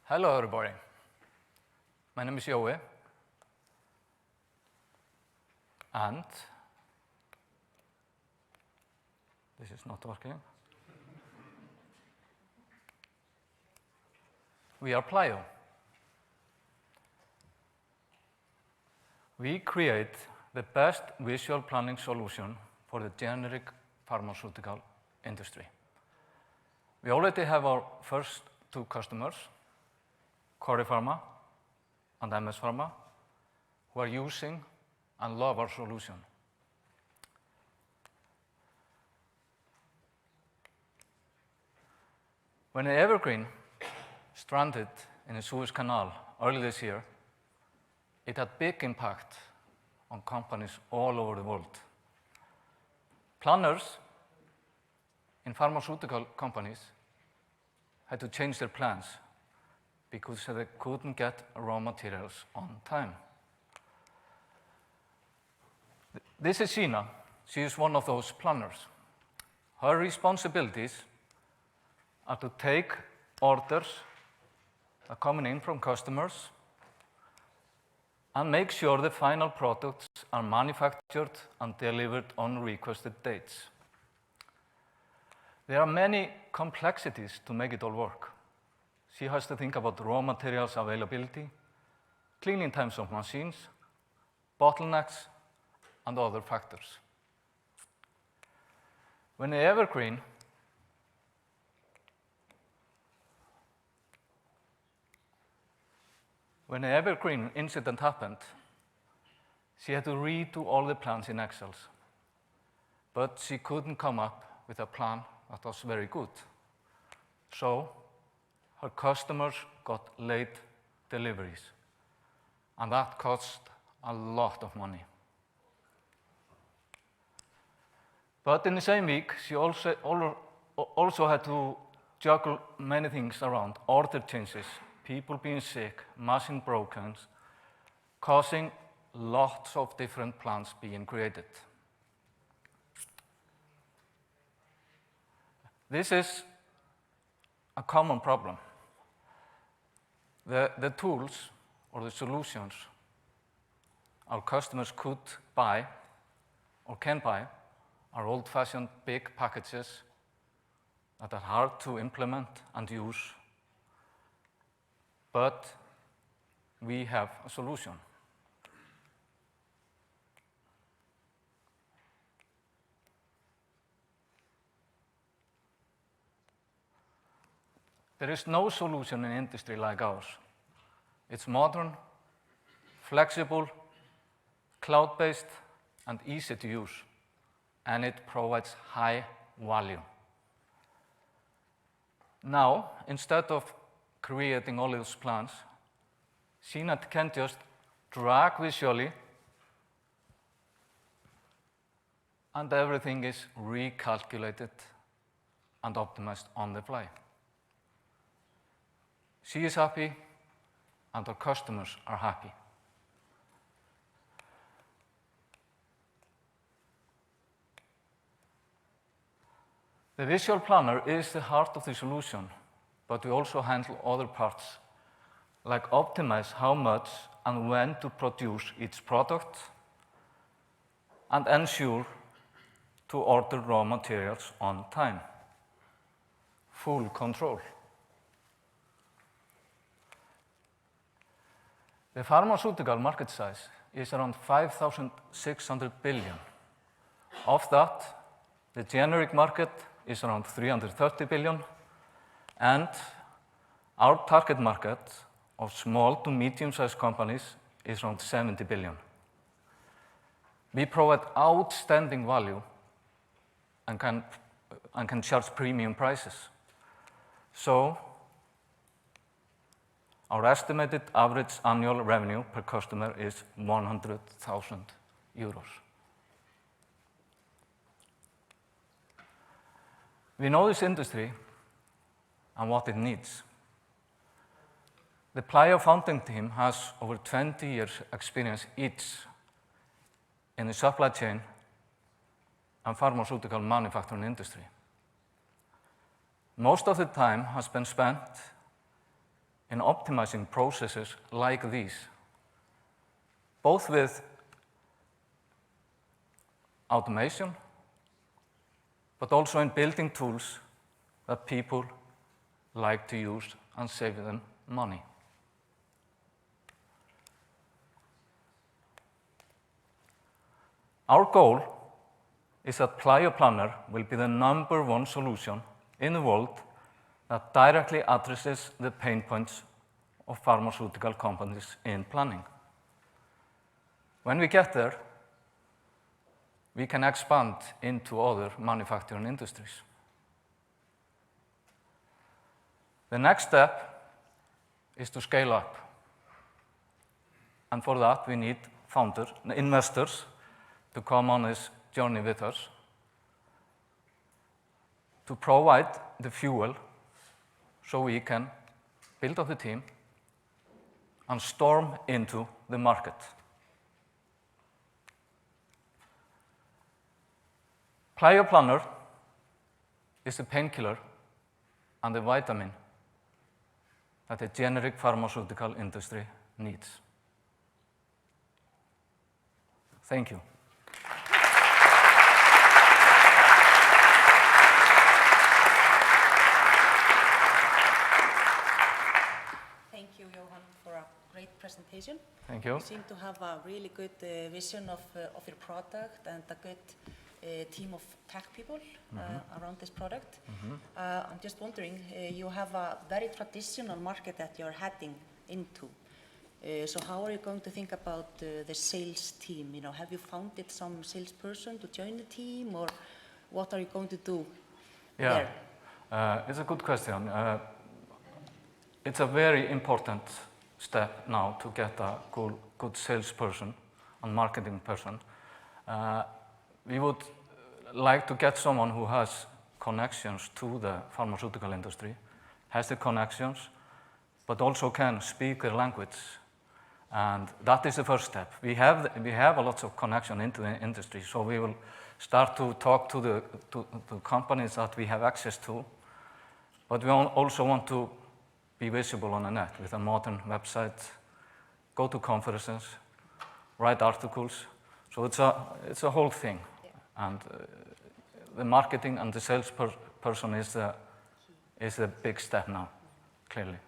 Hello, everybody. My name is Jói, and this is not working. We are Plaio. We create the best visual planning solution for the generic pharmaceutical industry. We already have our first two customers, Corey Pharma and MS Pharma, who are using and love our solution. When the Evergreen stranded in the Suez Canal early this year, it had big impact on companies all over the world. Planners in pharmaceutical companies had to change their plans because they couldn't get raw materials on time. This is Sheena. She is one of those planners. Her responsibilities are to take orders that are coming in from customers and make sure the final products are manufactured and delivered on requested dates. There are many complexities to make it all work. She has to think about raw materials availability, cleaning times of machines, bottlenecks, and other factors. When the Evergreen incident happened, she had to redo all the plans in Excel. But she couldn't come up with a plan that was very good. So her customers got late deliveries, and that cost a lot of money. But in the same week, she also had to juggle many things around, order changes, people being sick, machine broken, causing lots of different plans being created. This is a common problem. The tools or the solutions our customers could buy or can buy are old-fashioned big packages that are hard to implement and use, but we have a solution. There is no solution in an industry like ours. It's modern, flexible, cloud-based, and easy to use, and it provides high value. Now, instead of creating all those plans, Sheena can just drag visually, and everything is recalculated and optimized on the fly. She is happy, and our customers are happy. The visual planner is the heart of the solution, but we also handle other parts, like optimize how much and when to produce each product, and ensure to order raw materials on time. Full control. The pharmaceutical market size is around 5,600 billion. Of that, the generic market is around 330 billion, and our target market of small to medium-sized companies is around 70 billion. We provide outstanding value and can charge premium prices. So, our estimated average annual revenue per customer is 100,000 euros. We know this industry and what it needs. The Plaio founding team has over 20 years experience each in the supply chain and pharmaceutical manufacturing industry. Most of the time has been spent in optimizing processes like these, both with automation, but also in building tools that people like to use and save them money. Our goal is that Plaio Planner will be the #1 solution in the world that directly addresses the pain points of pharmaceutical companies in planning. When we get there, we can expand into other manufacturing industries. The next step is to scale up. And for that, we need investors to come on this journey with us, to provide the fuel so we can build up the team and storm into the market. Plaio Planner is the painkiller and the vitamin that the generic pharmaceutical industry needs. Thank you. Thank you, Johan, for a great presentation. Thank you. You seem to have a really good vision of your product and a good team of tech people around this product. I'm just wondering, you have a very traditional market that you're heading into. So how are you going to think about the sales team? You know, have you founded some salesperson to join the team, or what are you going to do there? It's a good question. It's a very important step now to get a good salesperson and marketing person. We would like to get someone who has connections to the pharmaceutical industry, has the connections, but also can speak their language. And that is the first step. We have a lot of connection into the industry, so we will start to talk to the companies that we have access to. But we also want to be visible on the net with a modern website, go to conferences, write articles. So it's a whole thing. Yeah. And the marketing and the sales person is a big step now, clearly.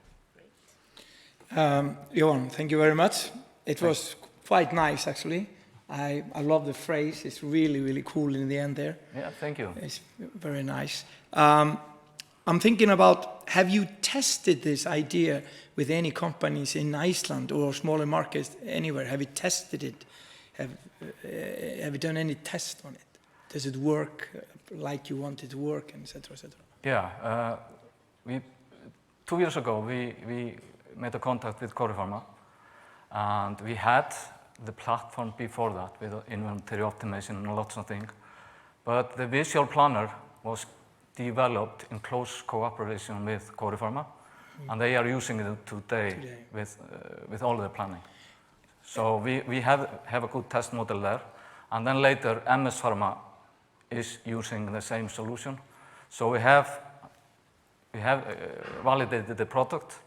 Johan, thank you very much. It was quite nice, actually. I love the phrase. It's really, really cool in the end there. Yeah, thank you. It's very nice. I'm thinking about, have you tested this idea with any companies in Iceland or smaller markets anywhere? Have you tested it? Have you done any test on it? Does it work like you want it to work, et cetera, et cetera? Yeah. 2 years ago, we made a contact with Coripharma, and we had the platform before that with inventory optimization and lots of things. But the visual planner was developed in close cooperation with Coripharma, and they are using it today. With all the planning. So we have a good test model there, and then later MS Pharma is using the same solution. So we have validated the product,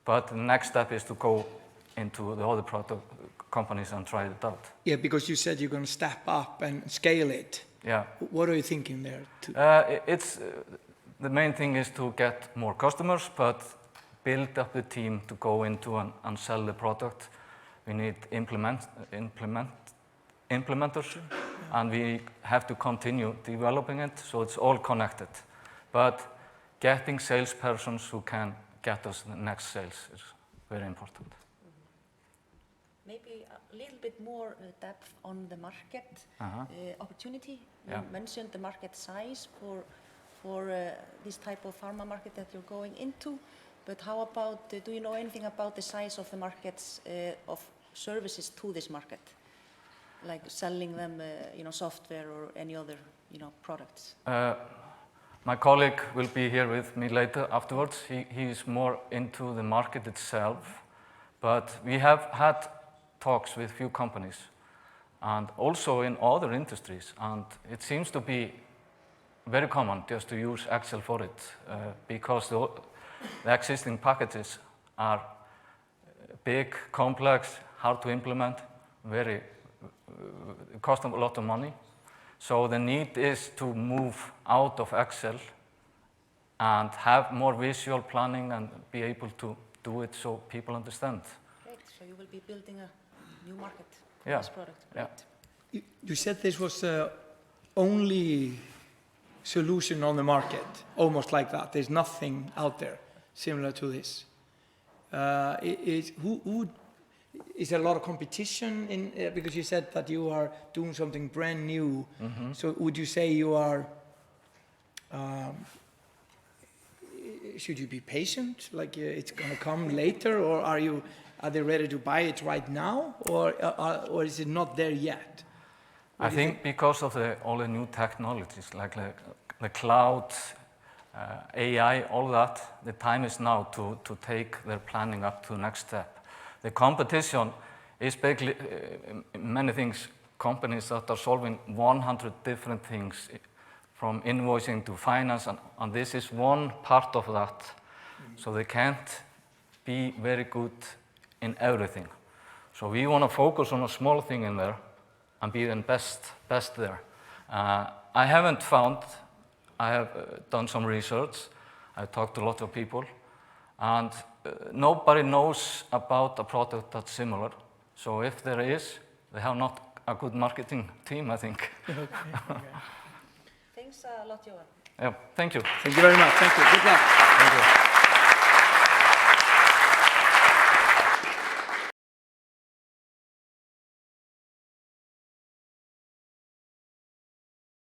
but the next step is to go into the other product companies and try it out. Yeah, because you said you're going to step up and scale it. Yeah. What are you thinking there? The main thing is to get more customers, but build up the team to go into and sell the product. We need implementers, and we have to continue developing it, so it's all connected. But getting salespersons who can get us the next sales is very important. Maybe a little bit more depth on the market opportunity. You mentioned the market size for this type of pharma market that you're going into, but how about, do you know anything about the size of the markets of services to this market? Like selling them, software or any other, products? My colleague will be here with me later afterwards. He is more into the market itself, but we have had talks with few companies and also in other industries, and it seems to be very common just to use Excel for it because the existing packages are big, complex, hard to implement, very cost a lot of money. So the need is to move out of Excel and have more visual planning and be able to do it so people understand. Great. So you will be building a new market for Yeah. this product. Yeah. Great. You said this was the only solution on the market, almost like that. There's nothing out there similar to this. Is there a lot of competition in? Because you said that you are doing something brand new. So would you say you are? Should you be patient, like it's going to come later, or are they ready to buy it right now, or is it not there yet? I think because of all the new technologies, like the cloud, AI, all that, the time is now to take their planning up to the next step. The competition is basically, many things, companies that are solving 100 different things, from invoicing to finance, and this is one part of that. So they can't be very good in everything. So we want to focus on a small thing in there and be the best there. I haven't found, I have done some research, I've talked to a lot of people, and nobody knows about a product that's similar. So if there is, they have not a good marketing team, I think. Okay. Thanks a lot, Johan. Yeah, thank you. Thank you very much. Thank you. Good luck. Thank you.